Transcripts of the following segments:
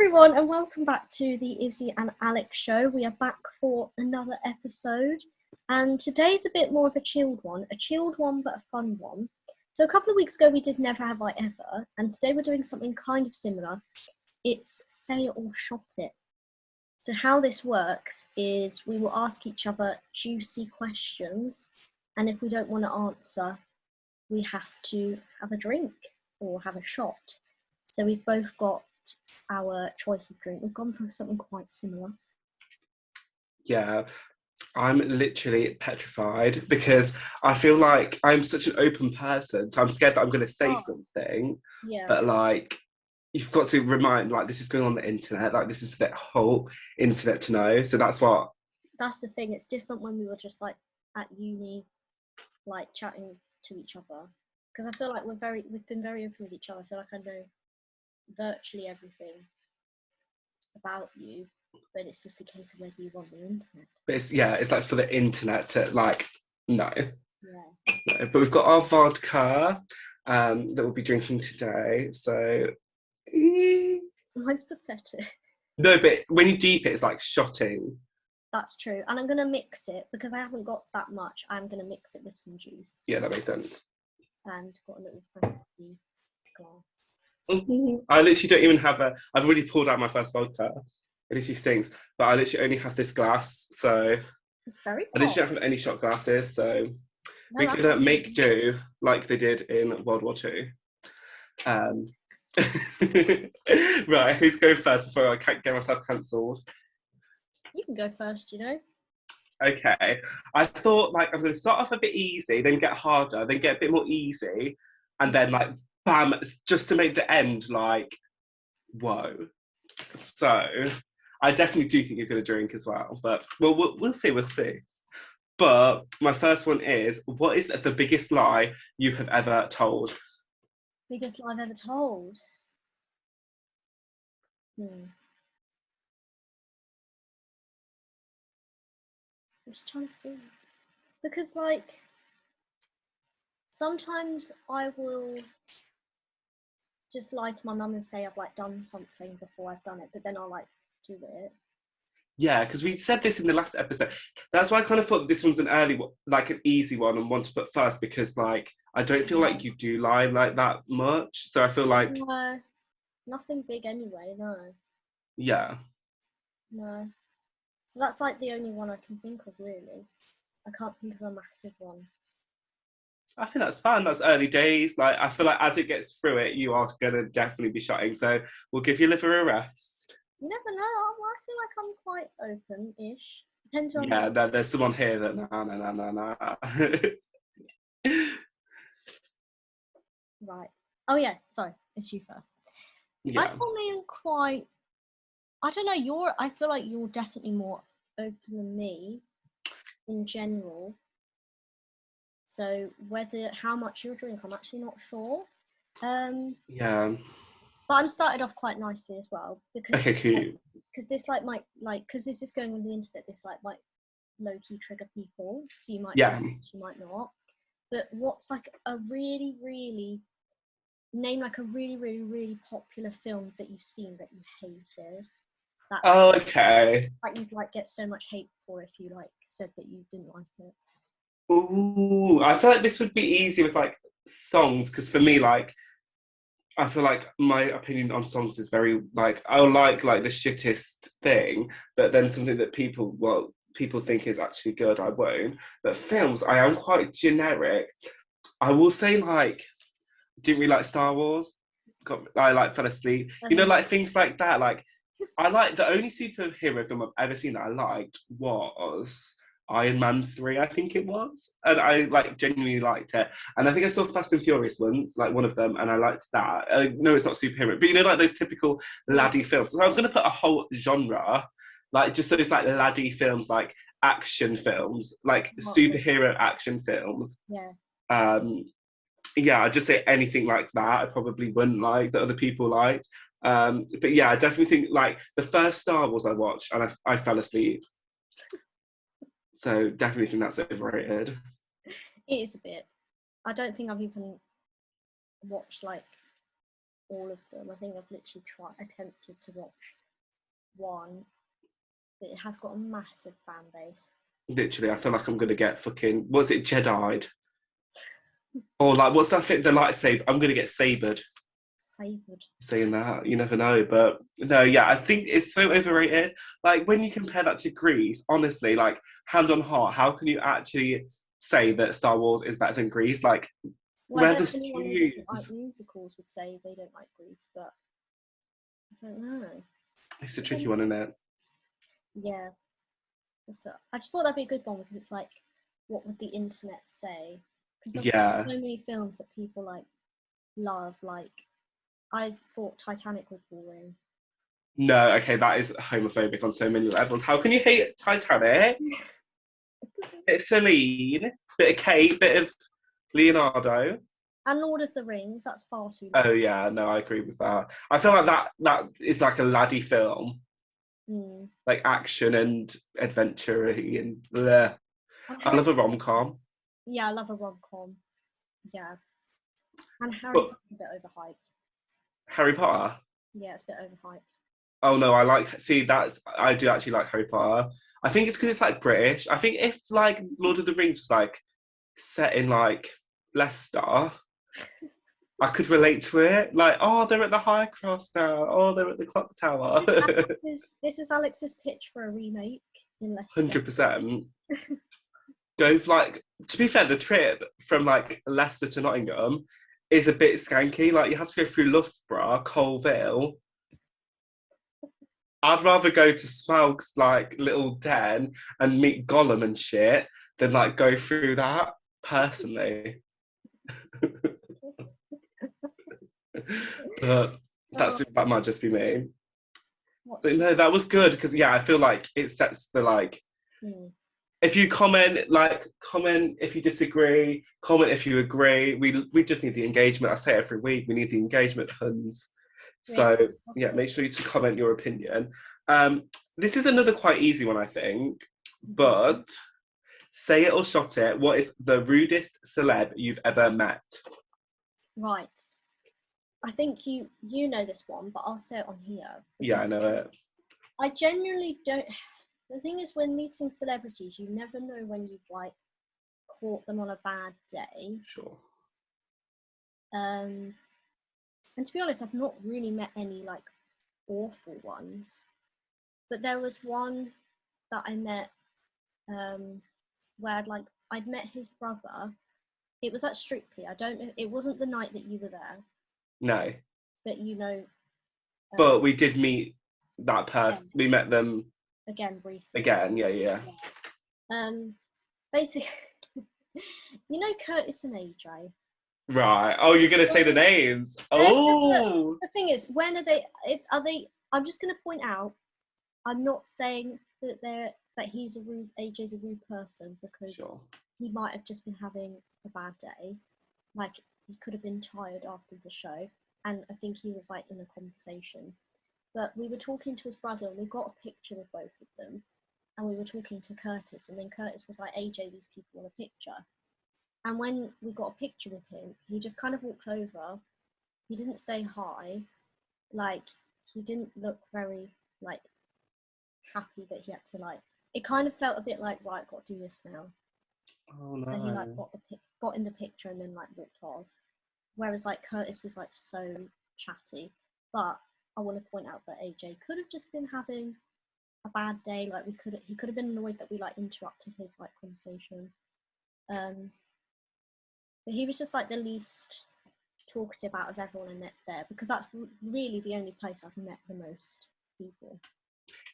everyone, and welcome back to the Izzy and Alex show. We are back for another episode, and today's a bit more of a chilled one but a fun one. So a couple of weeks ago we did Never Have I Ever, and today we're doing something kind of similar. It's Say It or Shot It. So how this works is we will ask each other juicy questions, and if we don't want to answer, we have to have a drink or have a shot. So we've both got our choice of drink. We've gone for something quite similar. Yeah, I'm literally petrified because I feel like I'm such an open person, so I'm scared that I'm going to say something. Yeah. But like, you've got to remind, like, this is going on the internet. Like, this is for the whole internet to know. So that's the thing. It's different when we were just like at uni, like chatting to each other. Because I feel like we've been very open with each other. I feel like I know virtually everything about you, but it's just a case of whether you want the internet. But it's like for the internet to like no. Yeah. No. But we've got our vodka that we'll be drinking today. So mine's pathetic. No, but when you deep it, it's like shotting. That's true, and I'm gonna mix it because I haven't got that much. I'm gonna mix it with some juice. Yeah, that makes sense. And got a little fancy glass. I literally don't even have I've already poured out my first vodka. It literally stinks, but I literally only have this glass, so it's very cool. I literally don't have any shot glasses, so we're gonna make do like they did in World War II. Right, who's going first before I can't get myself cancelled? You can go first, you know. Okay, I thought like I'm going to start off a bit easy, then get harder, then get a bit more easy, and then like bam, just to make the end like whoa. So I definitely do think you're going to drink as well, but we'll see. But my first one is, what is the biggest lie you have ever told? Biggest lie I've ever told? I'm just trying to think. Because, like, sometimes I will just lie to my mum and say I've, like, done something before I've done it, but then I'll, like, do it. Yeah, because we said this in the last episode. That's why I kind of thought this one's an early one, like an easy one and one to put first, because, like, I don't feel like you do lie like that much. So I feel like... No, nothing big anyway, no. Yeah. No. So that's, like, the only one I can think of, really. I can't think of a massive one. I think that's fun. That's early days. Like, I feel like as it gets through it, you are going to definitely be shotting. So we'll give your liver a rest. You never know. I feel like I'm quite open-ish. Depends on... Yeah, there's someone here that no. Right. Oh, yeah. Sorry. It's you first. Yeah. I probably am quite... I don't know. I feel like you're definitely more open than me in general. So how much you'll drink, I'm actually not sure. Yeah. But I'm started off quite nicely as well because okay, cool. Because this because this is going on the internet. This might low key trigger people, so you might you might not. But what's like a really really name like a really really really popular film that you've seen that you hated? Okay. Like you'd like get so much hate for if you like said that you didn't like it. Ooh, I feel like this would be easy with like songs, because for me, like, I feel like my opinion on songs is very like I'll like the shittest thing, but then something that people think is actually good, I won't. But films, I am quite generic. I will say like didn't really like Star Wars. I like fell asleep. You know, like things like that. Like I like the only superhero film I've ever seen that I liked was Iron Man 3, I think it was. And I like genuinely liked it. And I think I saw Fast and Furious once, like one of them, and I liked that. No, it's not superhero, but you know, like those typical laddie films. So I'm gonna put a whole genre, like just those like laddie films, like action films, like superhero action films. Yeah. Yeah, I'd just say anything like that I probably wouldn't like that other people liked. But yeah, I definitely think like the first Star Wars I watched and I fell asleep. So definitely think that's overrated. It is a bit. I don't think I've even watched like all of them. I think I've literally attempted to watch one, but it has got a massive fan base. Literally, I feel like I'm gonna get fucking, what's it, Jedi'd? Or like, what's that thing, the lightsaber? I'm gonna get sabered. Savoured. Saying that, you never know. But no, yeah, I think it's so overrated. Like, when you compare that to Grease, honestly, like, hand on heart, how can you actually say that Star Wars is better than Grease? Like, Well, I where guess the anyone who doesn't like tunes? musicals would say they don't like Grease, but I don't know. It's a tricky one, isn't it? Yeah. So I just thought that'd be a good one because it's like, what would the internet say? Because there's Yeah. so many films that people like love. Like, I thought Titanic was boring. No, okay, that is homophobic on so many levels. How can you hate Titanic? Bit of Celine, bit of Kate, bit of Leonardo. And Lord of the Rings, that's far too Oh long. yeah, no, I agree with that. I feel like that is like a laddie film, Mm. like action and adventure-y and bleh. And I love a rom-com. yeah, I love a rom-com. Yeah. And Harry But Potter's a bit overhyped. Harry Potter. Yeah, it's a bit overhyped. Oh no, I do actually like Harry Potter. I think it's because it's like British. I think if like Lord of the Rings was like set in like Leicester, I could relate to it. Like, oh, they're at the High Cross now. Oh, they're at the clock tower. This is Alex's pitch for a remake in Leicester. 100%. Go for, like, to be fair, the trip from like Leicester to Nottingham is a bit skanky. Like, you have to go through Loughborough, Colville. I'd rather go to Smaug's like little den and meet Gollum and shit than like go through that personally. But that might just be me. But no, that was good because yeah, I feel like it sets the like. If you comment if you disagree, comment if you agree. We just need the engagement. I say it every week. We need the engagement, Huns. So yeah, make sure you to comment your opinion. This is another quite easy one, I think. But say it or shot it. What is the rudest celeb you've ever met? Right. I think you know this one, but I'll say it on here. Yeah, I know it. I genuinely don't. The thing is, when meeting celebrities, you never know when you've like caught them on a bad day. Sure. And to be honest, I've not really met any like awful ones. But there was one that I met where I'd met his brother. It was at Strictly. I don't know. It wasn't the night that you were there. No. But you know. But we did meet that person. We met them again briefly. Again, yeah. Basically, you know Curtis and AJ. Right. Oh, you're gonna say the names. Oh. The thing is, when are they? Are they? I'm just gonna point out. I'm not saying that AJ's a rude person because he might have just been having a bad day. Like he could have been tired after the show, and I think he was like in a conversation. But we were talking to his brother, and we got a picture with both of them, and we were talking to Curtis, and then Curtis was like, "AJ, these people want a picture." And when we got a picture with him, he just kind of walked over. He didn't say hi. Like, he didn't look very, like, happy that he had to, like... It kind of felt a bit like, right, got to do this now. Oh, no. So he, like, got in the picture and then, like, walked off. Whereas, like, Curtis was, like, so chatty. But I want to point out that AJ could have just been having a bad day. Like, he could have been annoyed that we, like, interrupted his, like, conversation. But he was just like the least talkative out of everyone I met there because that's really the only place I've met the most people.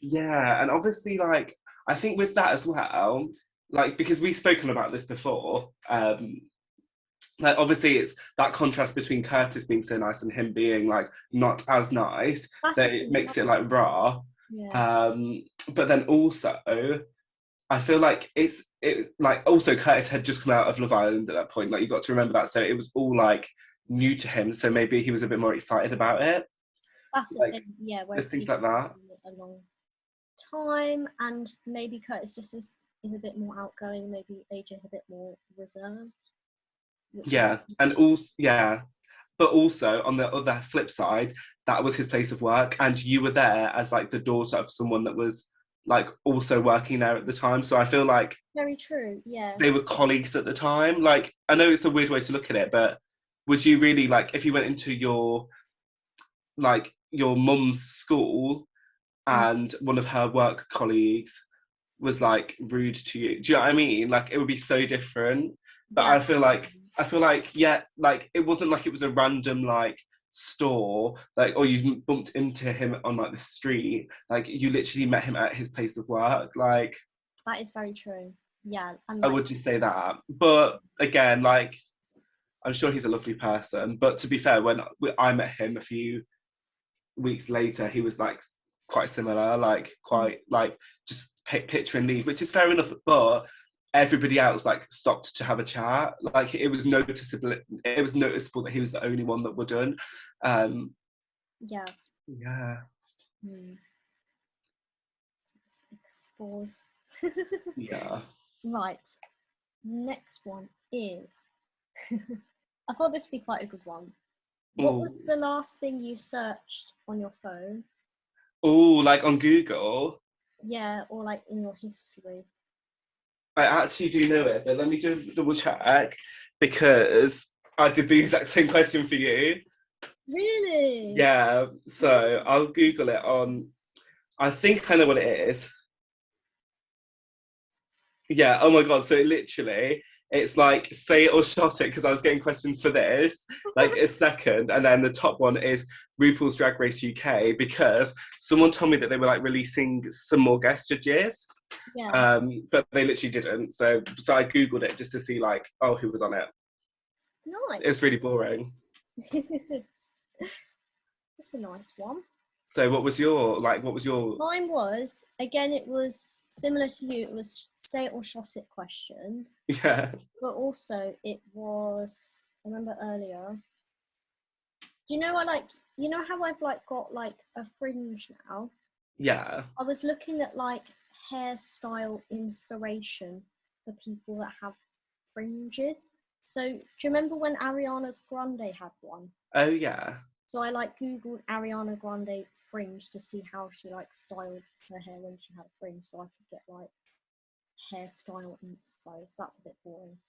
Yeah, and obviously, like, I think with that as well, like, because we've spoken about this before, like, obviously it's that contrast between Curtis being so nice and him being, like, not as nice that it makes it, like, raw. Yeah. But then also, I feel like also Curtis had just come out of Love Island at that point. Like, you got to remember that. So it was all like new to him. So maybe he was a bit more excited about it. That's like, the thing, yeah. There's things like that. A long time, and maybe Curtis just is a bit more outgoing. Maybe AJ's a bit more reserved. Yeah, and also but also on the other flip side, that was his place of work, and you were there as like the daughter of someone that was like also working there at the time. So I feel like Very true. Yeah. they were colleagues at the time. Like, I know it's a weird way to look at it, but would you really, like, if you went into your mum's school and one of her work colleagues was like rude to you, do you know what I mean? Like, it would be so different. But Yeah. I feel like, yeah, like it wasn't like it was a random like store, like, or you bumped into him on like the street. Like, you literally met him at his place of work. Like, That is very true. Yeah, and I like, would just say that. But again, like, I'm sure he's a lovely person. But to be fair, when I met him a few weeks later, he was like quite similar, like quite like just picture and leave, which is fair enough. But everybody else like stopped to have a chat. Like, it was noticeable. It was noticeable that he was the only one that wouldn't. yeah. Yeah. Let's expose. Yeah. Right. Next one is. I thought this would be quite a good one. What was the last thing you searched on your phone? Oh, like on Google? Yeah, or like in your history. I actually do know it, but let me double check, because I did the exact same question for you. Really? Yeah, so I'll Google it on. I think I know what it is. Yeah, oh my God. So it's like say it or shot it, because I was getting questions for this, like a second. And then the top one is RuPaul's Drag Race UK, because someone told me that they were like releasing some more guest judges. Yeah. But they literally didn't. So I Googled it just to see like, oh, who was on it. Nice. It's really boring. That's a nice one. So what was your Mine was, again, it was similar to you. It was say it or shot it questions. yeah. But also it was, I remember earlier, you know, you know how I've like got like a fringe now? Yeah. I was looking at like hairstyle inspiration for people that have fringes. So do you remember when Ariana Grande had one? Oh yeah. So I like Googled Ariana Grande fringe to see how she like styled her hair when she had a fringe, so I could get like hairstyle inspo. So that's a bit boring.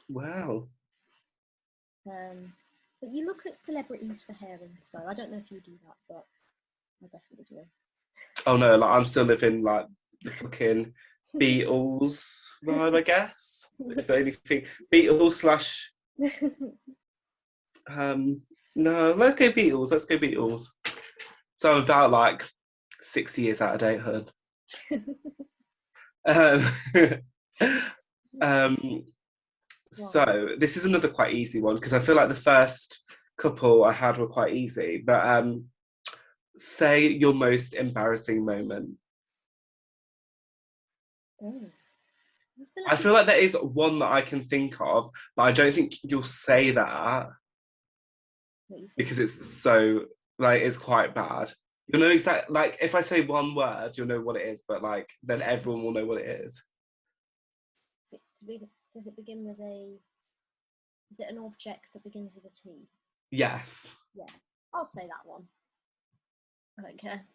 Wow. But you look at celebrities for hair inspo. I don't know if you do that, but I definitely do. Oh no, like I'm still living like the fucking Beatles vibe, I guess. It's the only thing. Beatles slash no, let's go Beatles. Let's go Beatles. So I'm about like 6 years out of date, hun. um, so this is another quite easy one, because I feel like the first couple I had were quite easy. But say your most embarrassing moment. I feel like there is one that I can think of, but I don't think you'll say that because it's so like it's quite bad. You'll know exactly, like if I say one word, you'll know what it is, but like then everyone will know what it is. Does it begin with a? Is it an object that begins with a T? Yes. Yeah, I'll say that one. I don't care.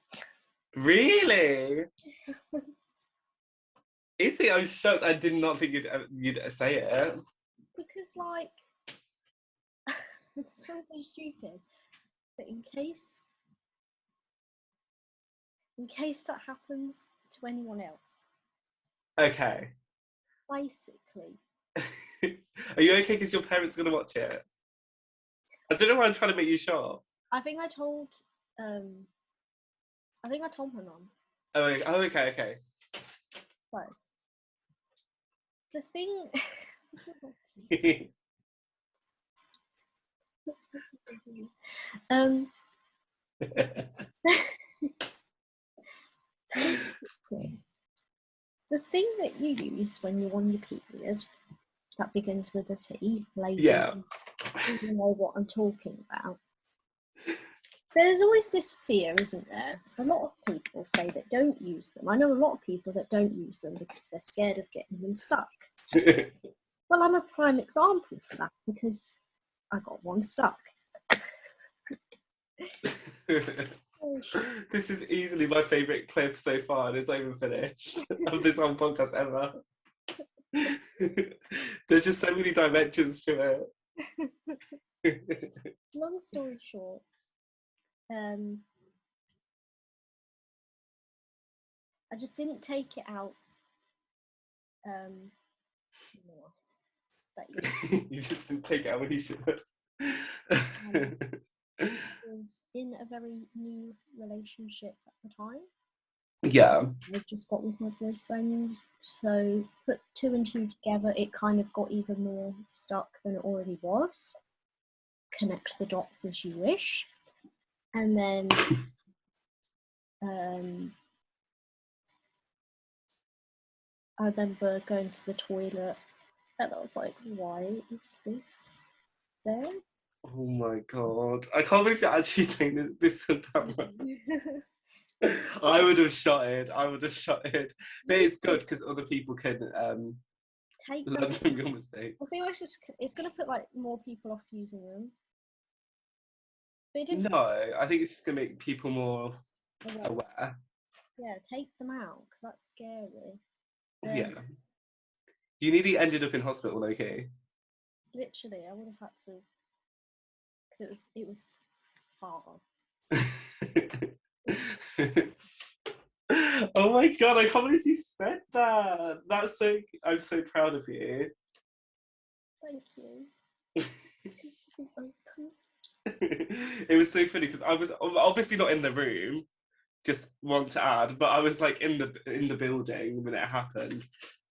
Really? Izzy, I'm shocked. I did not think you'd say it. Because like, it sounds so stupid, but in case that happens to anyone else. Okay. Basically. Are you okay because your parents are going to watch it? I don't know why I'm trying to make you sure. I think I told my mum. Oh, okay. So, the thing... the thing that you use when you're on your period that begins with a T, lady, yeah. you know what I'm talking about. There's always this fear, isn't there? A lot of people say that don't use them. I know a lot of people that don't use them because they're scared of getting them stuck. Well, I'm a prime example for that, because I got one stuck. Oh, shit. This is easily my favourite clip so far, and it's not even finished of this whole podcast ever. There's just so many dimensions to it. Long story short, I just didn't take it out more. You just didn't take it out when you should have. I was in a very new relationship at the time. Yeah. I just got with my boyfriend, so put two and two together, it kind of got even more stuck than it already was. Connect the dots as you wish. And then I remember going to the toilet and I was like, why is this there? Oh my god. I can't believe you're actually saying this on camera. I would have shot it. But it's good because other people can learn from your mistakes. I think it's going to put like more people off using them. But it didn't. No, I think it's just going to make people more aware. Yeah, take them out because that's scary. Yeah. You nearly ended up in hospital, okay? Literally, I would have had to, because it was far. Oh my god, I can't believe you said that. I'm so proud of you. Thank you. It was so funny because I was obviously not in the room, just want to add, but I was like in the building when it happened,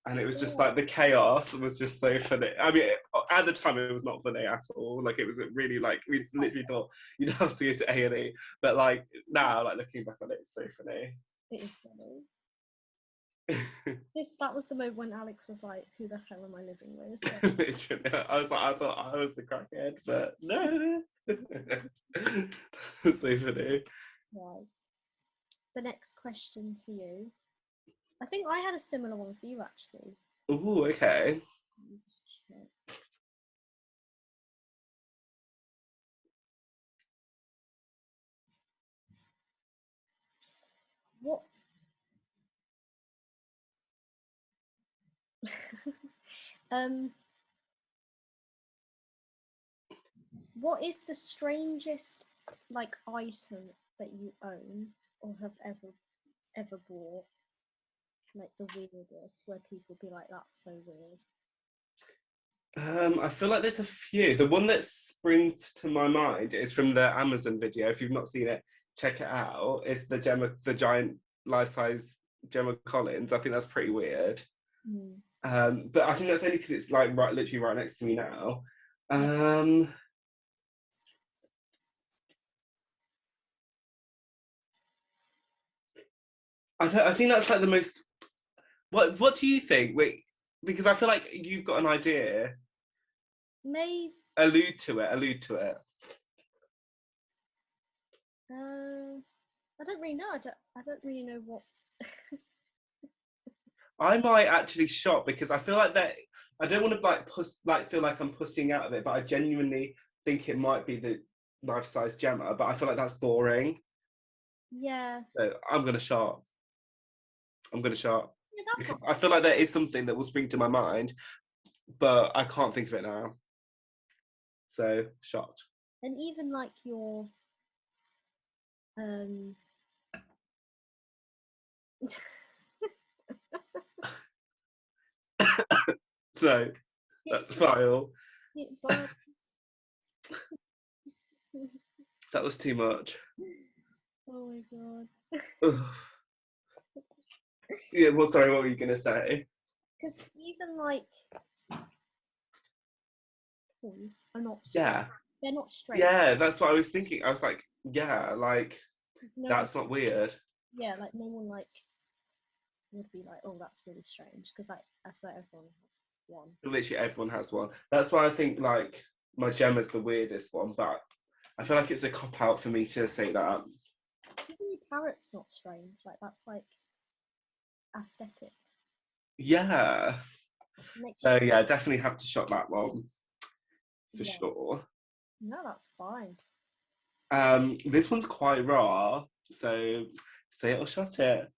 and it was just like the chaos was just so funny. I mean, at the time it was not funny at all. Like it was really like we literally thought you'd have to go to A&E, but like now, like looking back on it, it's so funny. It is funny. That was the moment when Alex was like, "Who the hell am I living with?" Literally, I was like, I thought I was the crackhead, but no. That's so funny. Right. The next question for you. I think I had a similar one for you actually. Oh, okay. What? What is the strangest like item that you own or have ever bought? Like the weirdest, where people be like, "That's so weird." I feel like there's a few. The one that springs to my mind is from the Amazon video. If you've not seen it, check it out. It's the giant life-size Gemma Collins. I think that's pretty weird. But I think that's only because it's like literally right next to me now. I think that's like the most. What do you think? Wait, because I feel like you've got an idea. Maybe. Allude to it. I don't really know. I don't really know what. I might actually shop because I feel like that. I don't want to feel like I'm pussing out of it, but I genuinely think it might be the life-size Gemma. But I feel like that's boring. Yeah. So I'm gonna shop. Yeah, I feel like there is something that will spring to my mind, but I can't think of it now. So shocked. And even like your So that's file. That was too much. Oh my god. Yeah, well, sorry, what were you gonna say? Because even like toys are not. Yeah. They're not straight. Yeah, that's what I was thinking. I was like, yeah, like that's not weird. Yeah, like no one like would be like, oh, that's really strange, because like that's where everyone has one. Literally everyone has one. That's why I think like my Gemma's the weirdest one, but I feel like it's a cop out for me to say that. Even your parrot's not strange. Like that's like aesthetic. Yeah. So yeah, definitely have to shop that one for sure. No, that's fine. This one's quite raw, so say it or shut it.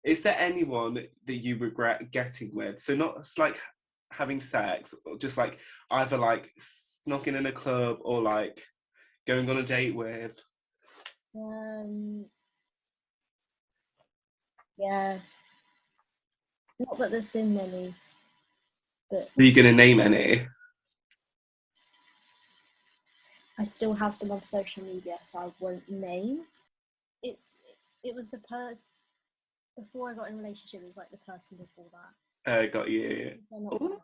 Is there anyone that you regret getting with? So not it's like having sex, or just like either like snocking in a club or like going on a date with. Um, yeah, not that there's been many, but Are you gonna name any? I still have them on social media, so I won't name. It's it was before I got in a relationship. It was like the person before that. Got you. They're not Ooh,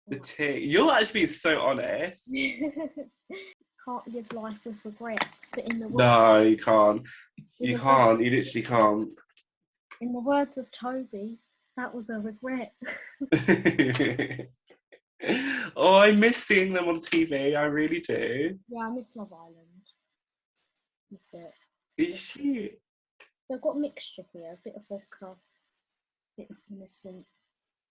the mine. tea. You're actually being so honest. Can't live life with regrets, but No, you can't. in You the words can't. You literally can't. in the words of Toby, that was a regret. Oh, I miss seeing them on TV. I really do. Yeah, I miss Love Island. Miss it. Is she? They've got mixture here, a bit of vodka, a bit of innocent.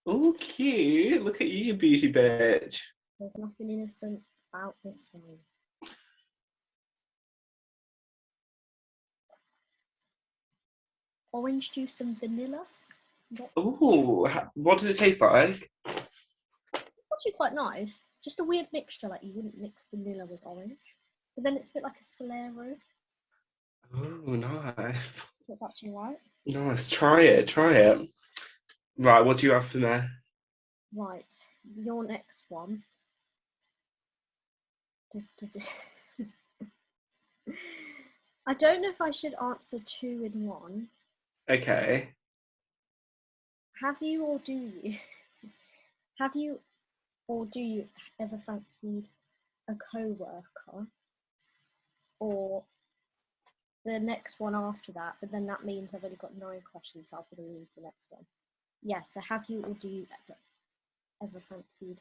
Oh, cute. Look at you, you beauty bitch. There's nothing innocent about this one. Orange juice and vanilla. Oh, what does it taste like? Actually quite nice. Just a weird mixture, like you wouldn't mix vanilla with orange. But then it's a bit like a Solero. Oh, nice. Is that actually right? Nice. Try it. Try it. Right, what do you have for me? Right. Your next one. I don't know if I should answer two in one. Okay. Have you or do you? Have you or do you ever fancied a co-worker? Or the next one after that, but then that means I've only got 9 questions, so I'll probably read the next one. Yeah, so have you or do you ever fancied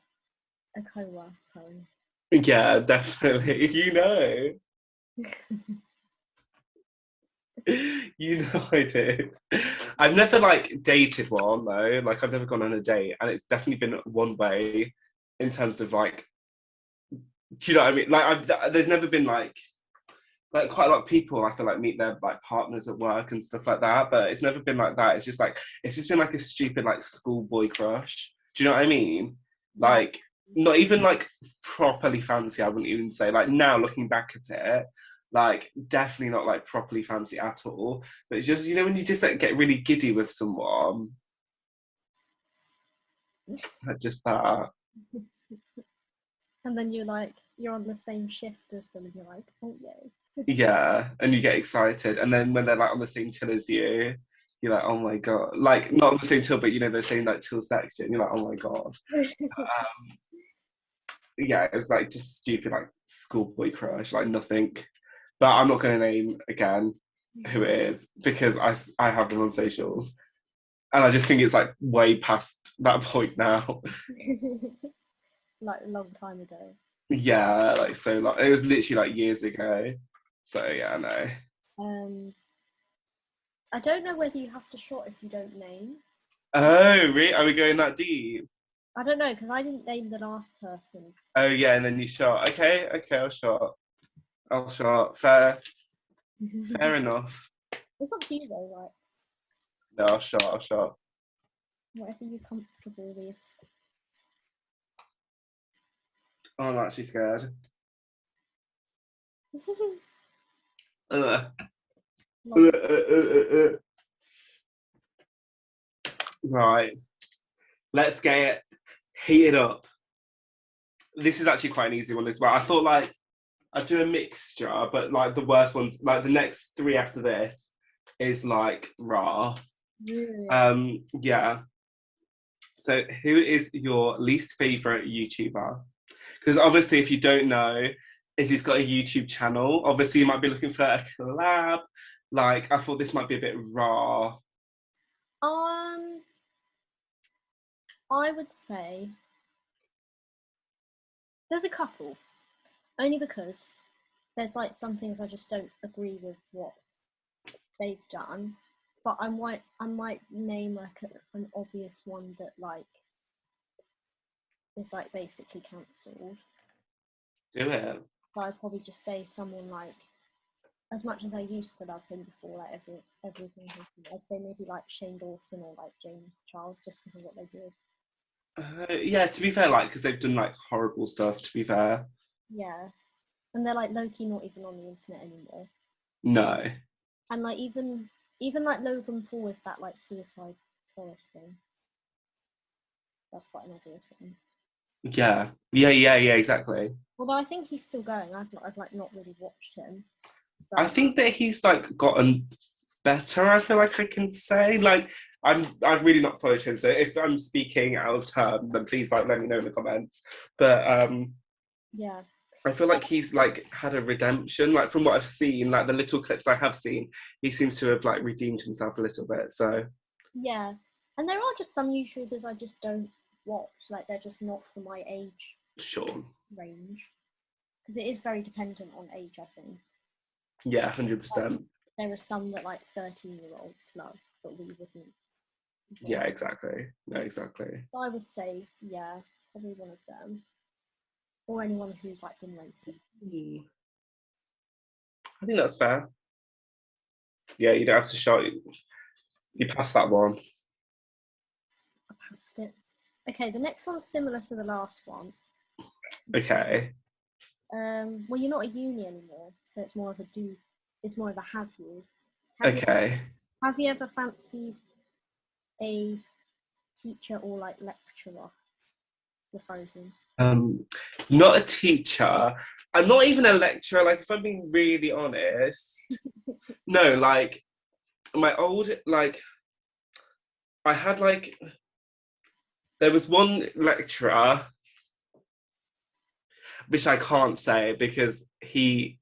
a co-worker? Yeah, definitely. You know. You know I do. I've never like dated one though. Like I've never gone on a date, and it's definitely been one way in terms of like, do you know what I mean? Like there's never been like quite a lot of people I feel like meet their like partners at work and stuff like that, but it's never been like that. It's just been like a stupid like schoolboy crush. Do you know what I mean? Yeah. Like not even like properly fancy. I wouldn't even say like now looking back at it, like definitely not like properly fancy at all. But it's just when you just like get really giddy with someone, like just that. And then you're on the same shift as them, and you're like, oh yay. Yeah, and you get excited, and then when they're like on the same till as you, you're like, oh my god, like not on the same till, but the same like till section. You're like, oh my god. Yeah, it was like just stupid, like schoolboy crush, like nothing. But I'm not going to name again who it is because I have them on socials, and I just think it's like way past that point now. Like a long time ago. Yeah, like so like it was literally like years ago. So yeah, no. Um, I don't know whether you have to shot if you don't name. Oh, really? Are we going that deep? I don't know because I didn't name the last person. Oh yeah, and then you shot. Okay, okay, I'll shot. I'll shot. Fair, fair enough. It's up to you though, like No, I'll shot. I'll shot. whatever you're comfortable with. Oh, I'm actually scared. Ugh. Right, let's get it heated up. This is actually quite an easy one as well. I thought like I'd do a mixture, but like the worst ones, like the next three after this, is like raw. Yeah. Yeah. So, who is your least favorite YouTuber? Because obviously, if you don't know, Izzy's got a YouTube channel. Obviously, you might be looking for a collab. Like, I thought this might be a bit raw. Um, I would say there's a couple, only because there's like some things I just don't agree with what they've done. But I might name like an obvious one that like is like basically cancelled. Do it. But I'd probably just say someone like, as much as I used to love him before, like everything happened, I'd say maybe like Shane Dawson or like James Charles, just because of what they did. Yeah, to be fair, like, because they've done like horrible stuff, to be fair. Yeah, and they're like low-key not even on the internet anymore. No. And like even like Logan Paul with that like suicide forest thing. That's quite an obvious one. Yeah. Yeah, exactly. Although I think he's still going. I've like not really watched him. I But think that he's like gotten better, I feel like I can say. Like I've really not followed him, so if I'm speaking out of turn, then please like let me know in the comments. But yeah. I feel like he's like had a redemption. Like from what I've seen, like the little clips I have seen, he seems to have like redeemed himself a little bit. So Yeah. And there are just some YouTubers I just don't watch. Like they're just not for my age sure. range. Because it is very dependent on age, I think. Yeah, 100%. There are some that like 13-year-olds love, but we wouldn't. Yeah, exactly. No, exactly. I would say, yeah, probably one of them. Or anyone who's like been racing. I think that's fair. Yeah, you don't have to shout. You passed that one. I passed it. Okay, the next one's similar to the last one. Okay. Well, you're not a uni anymore, so it's more of a do. It's more of a have you. Okay. Have you ever fancied a teacher or like lecturer? You're frozen. Not a teacher. I'm not even a lecturer. Like, if I'm being really honest, no. Like, my old like, I had like, there was one lecturer, which I can't say because he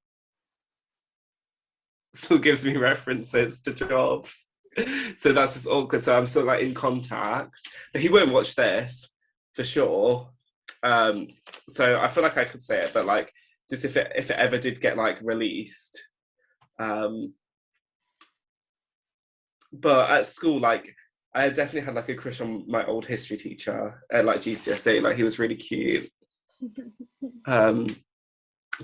still gives me references to jobs. So that's just awkward. So I'm still like in contact, but he won't watch this for sure. So I feel like I could say it, but like just if it ever did get like released. But at school, like I definitely had like a crush on my old history teacher at like GCSE. Like he was really cute. But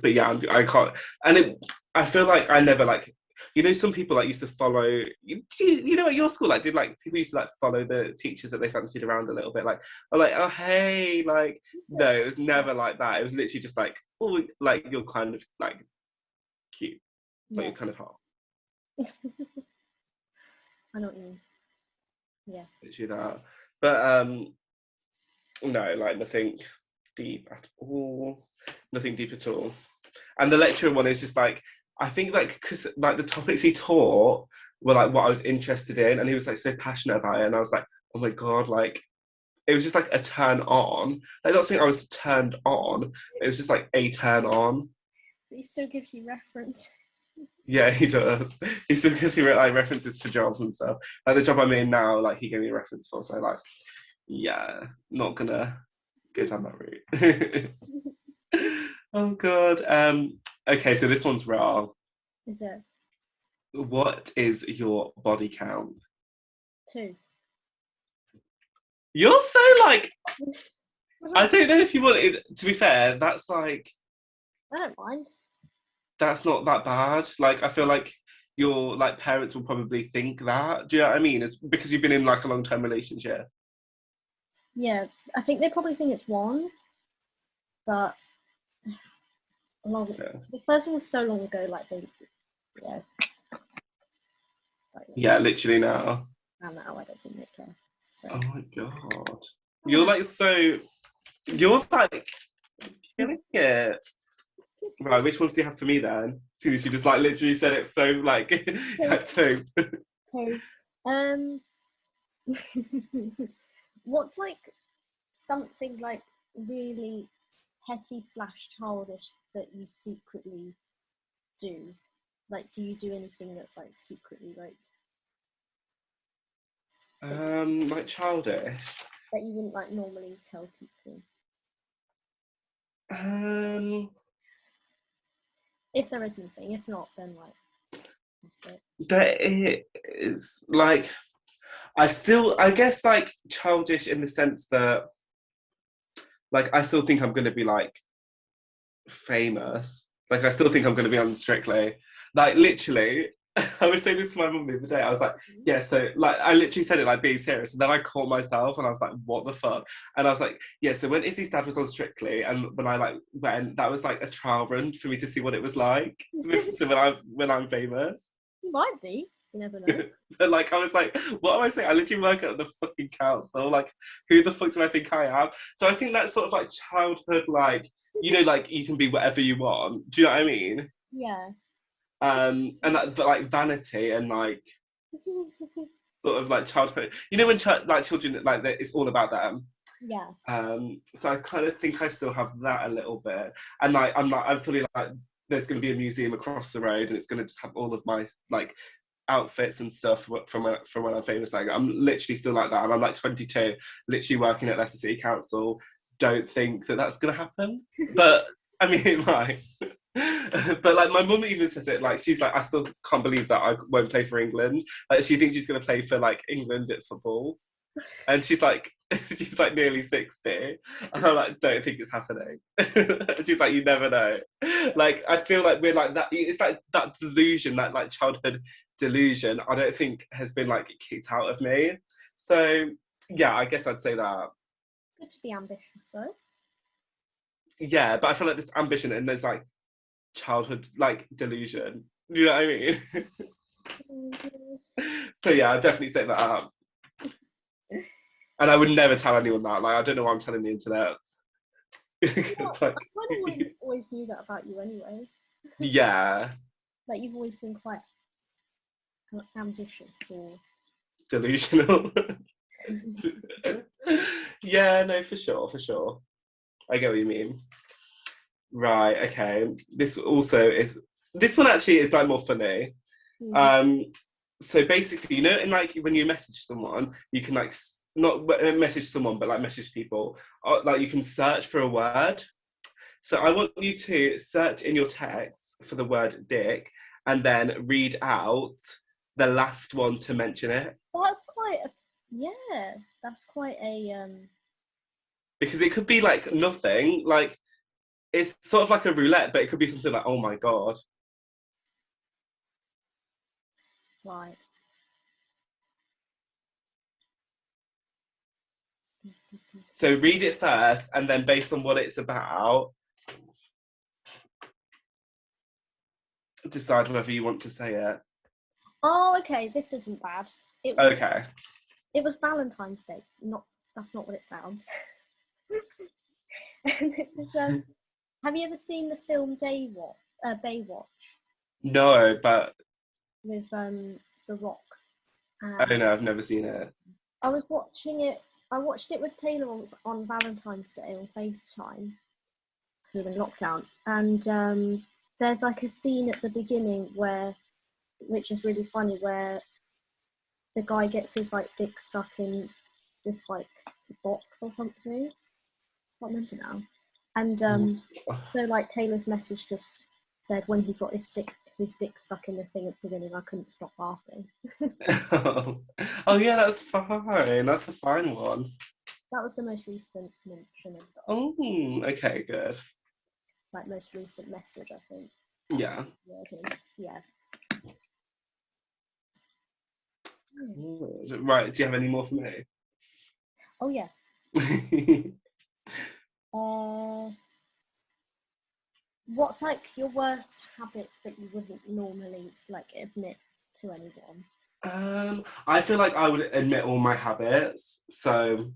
yeah, I can't. And I feel like I never like. You know, some people like used to follow. You know, at your school, like did like people used to like follow the teachers that they fancied around a little bit, like, or like, oh hey, like no, it was never like that. It was literally just like, oh, like you're kind of like cute, like Yeah. you're kind of hot. I know what you mean. Yeah. Literally that. But no, like nothing deep at all. Nothing deep at all. And the lecturer one is just like, I think like because like the topics he taught were like what I was interested in, and he was like so passionate about it, and I was like, oh my god, like it was just like a turn on. Like not saying I was turned on, it was just like a turn on. But he still gives you reference. Yeah, he does. He still gives me like references for jobs and stuff. Like the job I'm in now, like he gave me a reference for. So like, yeah, not gonna go down that route. Oh god. Okay, so this one's raw. Is it What is your body count? 2? You're so like, I don't know if you want it. To be fair, that's like, I don't mind. that's not that bad. Like, I feel like your like parents will probably think that. Do you know what I mean? It's because you've been in like a long-term relationship. Yeah, I think they probably think it's 1, but So, the first one was so long ago. Like they, yeah. Like, yeah, literally now. and now I don't think they care. So. Oh my god, you're like so. You're like killing it. Right, which ones do you have for me then? Soon as you just like literally said it so like at 2. Okay. What's like something like really petty slash childish that you secretly do? Like, do you do anything that's like secretly Like childish. that you wouldn't like normally tell people? If there is anything, if not, then like that's it. There is like I guess like childish in the sense that like I still think I'm gonna be like famous. Like, I still think I'm going to be on Strictly. Like, literally, I was saying this to my mum the other day. I was like, yeah, so, like, I literally said it, like, being serious. And then I caught myself and I was like, what the fuck? And I was like, yeah, so when Izzy's dad was on Strictly and when I, like, went, that was, like, a trial run for me to see what it was like. So when I'm famous. You might be. You never know. But, like, I was like, what am I saying? I literally work at the fucking council. Like, who the fuck do I think I am? So I think that's sort of, like, childhood, like, you know, like, you can be whatever you want. Do you know what I mean? Yeah. And that, like, vanity and, like, sort of, like, childhood. You know when, like, children, like, it's all about them. Yeah. So I kind of think I still have that a little bit. And, like, I'm fully, like, there's going to be a museum across the road and it's going to just have all of my, like, outfits and stuff from when I'm famous. Like, I'm literally still like that, and I'm like 22, literally working at Leicester City Council. Don't think that that's gonna happen, but I mean, it might. But, like, my mum even says it, like, she's like, I still can't believe that I won't play for England. Like, she thinks she's gonna play for, like, England at football, and she's like she's like nearly 60, and I'm like, don't think it's happening. She's like, you never know. Like, I feel like we're like that. It's like that delusion, that, like, childhood delusion, I don't think has been, like, kicked out of me. So yeah, I guess I'd say that. Good to be ambitious, though. Yeah, but I feel like there's ambition and there's, like, childhood, like, delusion. You know what I mean? So yeah, I'd definitely say that up. And I would never tell anyone that. Like, I don't know why I'm telling the internet. Because, like, I kind of always knew that about you anyway. yeah. Like, you've always been quite ambitious or Delusional. Yeah, no, for sure, for sure. I get what you mean. Right, okay. This one actually is, like, more funny. So basically, you know, in, like, when you message someone, you can, like, not message someone, but, like, message people. Like, you can search for a word. So I want you to search in your text for the word dick and then read out the last one to mention it. Well, that's quite a that's quite a Because it could be, like, nothing. Like, it's sort of like a roulette, but it could be something like, oh my god. right. So read it first, and then based on what it's about, decide whether you want to say it. Oh, okay. This isn't bad. Okay. It was Valentine's Day. That's not what it sounds. And it was, have you ever seen the film Baywatch? No, but With The Rock. I don't know. I've never seen it. I was watching it. I watched it with Taylor on Valentine's Day on FaceTime during lockdown, and there's, like, a scene at the beginning which is really funny, where the guy gets his, like, dick stuck in this, like, box or something. I can't remember now. And so, like, Taylor's message just said, when he got his dick stuck in the thing at the beginning, I couldn't stop laughing. Oh yeah, that's fine. That's a fine one. That was the most recent mention of that. Oh, okay, good. Like, most recent message, I think. Yeah. Yeah. Right, do you have any more for me? Oh, yeah. What's, like, your worst habit that you wouldn't normally, like, admit to anyone? I feel like I would admit all my habits. So,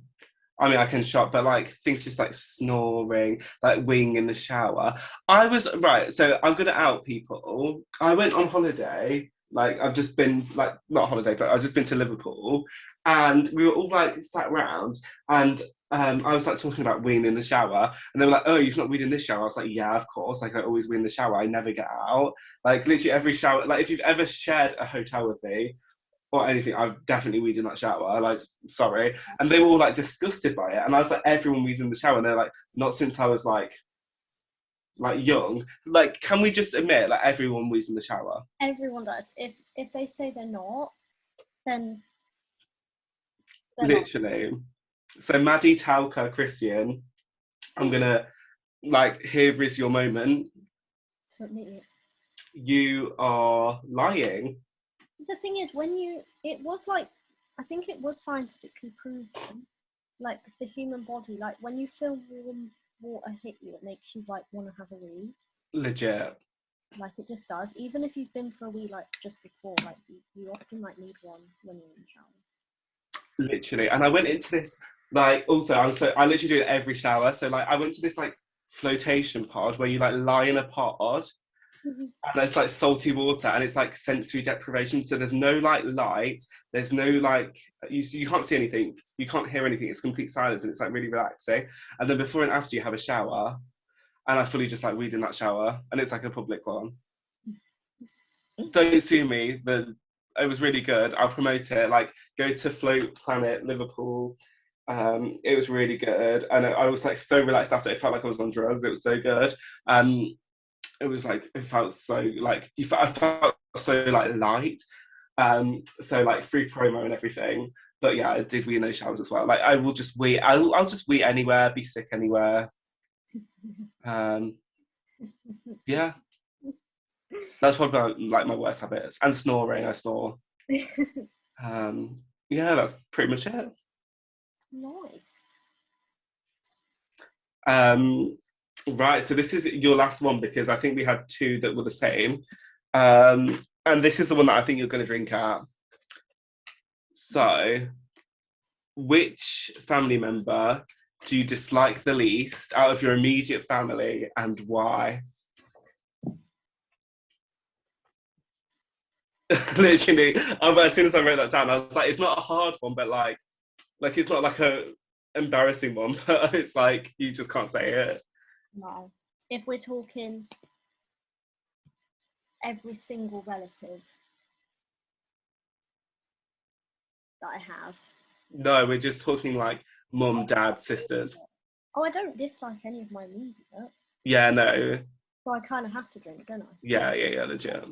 I mean, I can shop, but, like, things just like snoring, like weeing in the shower. Right, so I'm gonna out people. I went on holiday. Like, I've just been, like, not holiday, but I've just been to Liverpool, and we were all, like, sat round, and I was, like, talking about weeing in the shower, and they were like, "Oh, you've not weed in this shower?" I was like, "Yeah, of course. Like, I always wee in the shower. I never get out. Like, literally every shower. Like, if you've ever shared a hotel with me or anything, I've definitely weed in that shower. Like, sorry." And they were all, like, disgusted by it, and I was like, "Everyone weeds in the shower," and they're like, "Not since I was like young." Like, can we just admit, like, everyone wees in the shower? Everyone does. If they say they're not, then literally not. So Maddie, Talca, Christian, I'm gonna like, here is your moment. To admit it. You are lying. The thing is, it was like, I think it was scientifically proven, like the human body, like when you feel warm water hit you, it makes you like want to have a wee. Legit. Like it just does. Even if you've been for a wee like just before, like you often like need one when you're in the shower. Literally. And I went into this, like, also, I literally do it every shower. So, like, I went to this, like, flotation pod where you, like, lie in a pod and there's, like, salty water and it's, like, sensory deprivation. So there's no, like, light. There's no, like, you can't see anything. You can't hear anything. It's complete silence and it's, like, really relaxing. And then before and after you have a shower. And I fully just, like, weed in that shower. And it's, like, a public one. Don't sue me. It was really good. I'll promote it. Like, go to Float Planet Liverpool. It was really good, and I was like so relaxed after. It felt like I was on drugs. It was so good. It was like it felt so like I felt so like light. So like free promo and everything. But yeah, I did wee in those showers as well. Like I will just wee. I'll just wee anywhere. Be sick anywhere. Yeah. That's probably like my worst habits. And snoring, I snore. Yeah, that's pretty much it. Nice. Right, so this is your last one because I think we had two that were the same. And this is the one that I think you're going to drink at. So, which family member do you dislike the least out of your immediate family and why? Literally, as soon as I wrote that down, I was like, it's not a hard one, but like it's not like a embarrassing one, but it's like you just can't say it. No. If we're talking every single relative that I have. No, we're just talking like mum, dad, sisters. Oh, I don't dislike any of my immediate. Yeah, no. So I kind of have to drink, don't I? Yeah, legit.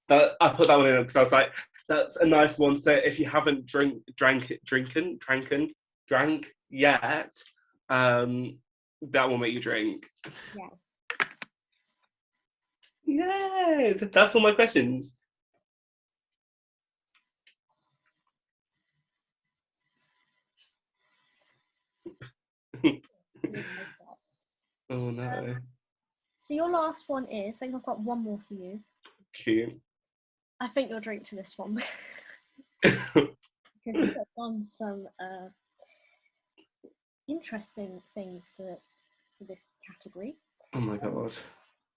That I put that one in because I was like, that's a nice one. So if you haven't drank yet, that will make you drink. Yeah. Yeah, that's all my questions. Oh no. So your last one is, I think I've got one more for you. Cute. I think you'll drink to this one. Because you've done some interesting things for this category. Oh my god.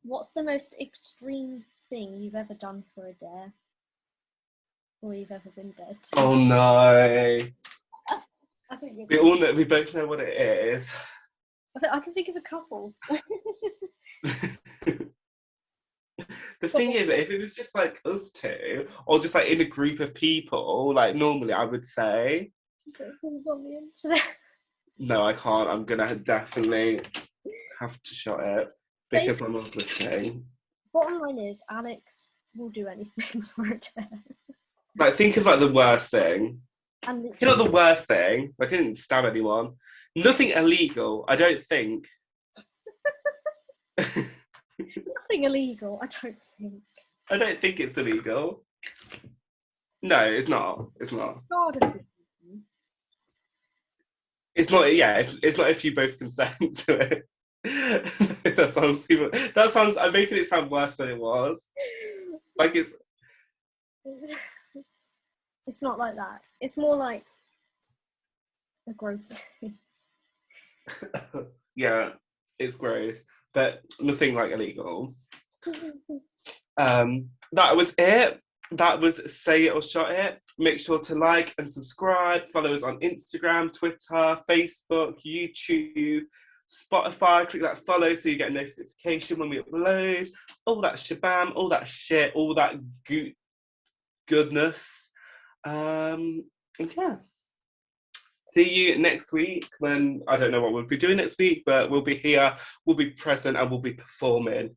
What's the most extreme thing you've ever done for a dare? Or you've ever been dared to? Oh no. I think We both know what it is. I can think of a couple. The thing is, if it was just like us two, or just like in a group of people, like normally I would say. Because it's on the internet. No, I can't. I'm gonna definitely have to shut it because my mum's listening. Bottom line is, Alex will do anything for a dare. Like, think of like the worst thing. And You know, the worst thing. Like, I didn't stab anyone. Nothing illegal. I don't think. nothing illegal, I don't think. I don't think it's illegal. No, it's not. It's not. It's not. Yeah, it's not if you both consent to it. That sounds. I'm making it sound worse than it was. Like it's. It's not like that. It's more like a gross thing. Yeah, it's gross, but nothing like illegal. That was it. That was Say It or Shot It. Make sure to like and subscribe. Follow us on Instagram, Twitter, Facebook, YouTube, Spotify. Click that follow so you get a notification when we upload. All that shabam, all that shit, all that goodness. Yeah. See you next week when I don't know what we'll be doing next week, but we'll be here, we'll be present, and we'll be performing.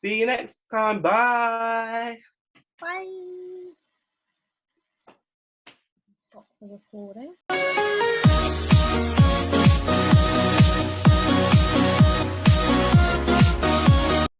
See you next time. Bye. Bye. Stop the recording.